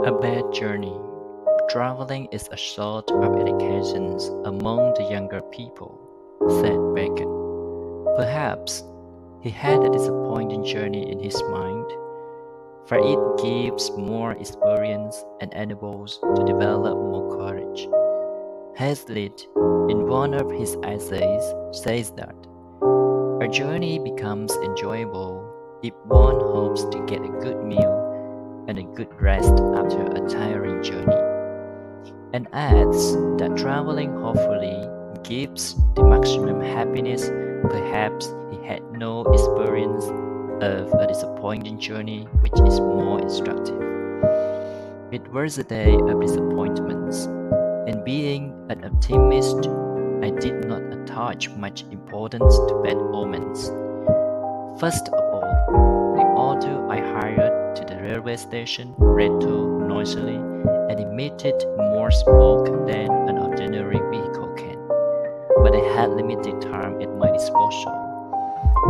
A bad journey. Traveling is a sort of education among the younger people, said Bacon. Perhaps he had a disappointing journey in his mind, for it gives more experience and enables to develop more courage. Hazlitt, in one of his essays, says that a journey becomes enjoyable if one hopes to get a good meal and a good rest after a tiring journey, and adds that traveling hopefully gives the maximum happiness. Perhaps he had no experience of a disappointing journey, which is more instructive. It was a day of disappointments, and being an optimist, I did not attach much importance to bad omens. First of all, the auto I hired to the railway station rattled noisily and emitted more smoke than an ordinary vehicle can. But I had limited time at my disposal,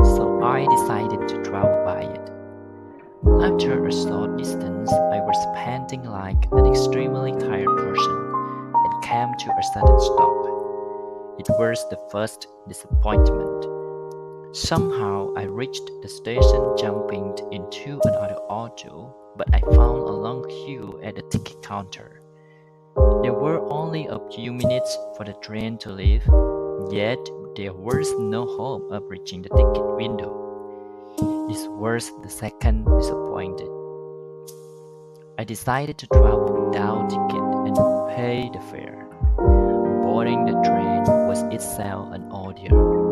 so I decided to travel by it. After a short distance, I was panting like an extremely tired person and came to a sudden stop. It was the first disappointment. Somehow I reached the station jumping into another auto, but I found a long queue at the ticket counter. There were only a few minutes for the train to leave, yet there was no hope of reaching the ticket window. This was the second disappointment. I decided to travel without ticket and pay the fare. Boarding the train was itself an ordeal.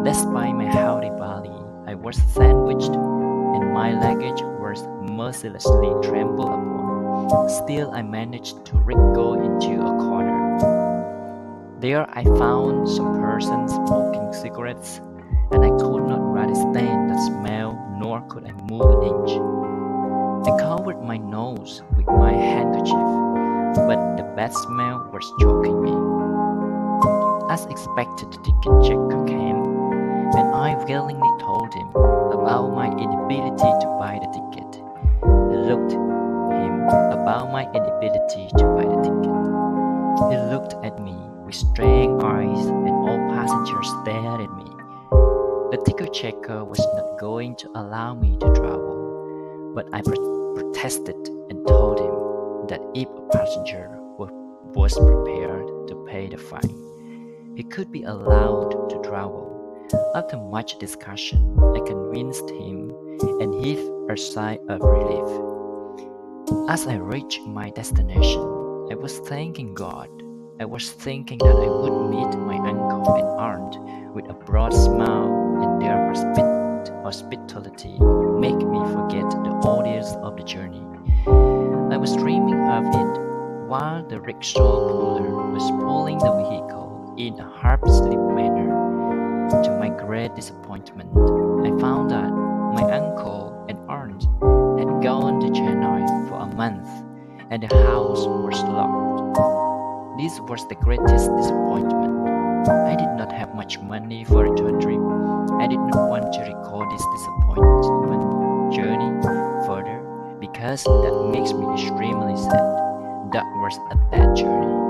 Despite my howdy body, I was sandwiched, and my luggage was mercilessly trampled upon. Still, I managed to wriggle into a corner. There I found some persons smoking cigarettes, and I could not rather stand the smell, nor could I move an inch. I covered my nose with my handkerchief, but the bad smell was choking me. As expected, the ticket checker came, and I willingly told him about my inability to buy the ticket. He looked at me with straying eyes, and all passengers stared at me. The ticket checker was not going to allow me to travel, but I protested and told him that if a passenger was prepared to pay the fine, he could be allowed to travel. After much discussion, I convinced him and heaved a sigh of relief. As I reached my destination, I was thanking God. I was thinking that I would meet my uncle and aunt with a broad smile, and their hospitality would make me forget the ordeals of the journey. I was dreaming of it while the rickshaw puller was pulling the vehicle in a half-asleep manner. To my great disappointment, I found that my uncle and aunt had gone to Chennai for a month, and the house was locked. This was the greatest disappointment. I did not have much money for a return trip. I did not want to record this disappointment journey further because that makes me extremely sad. That was a bad journey.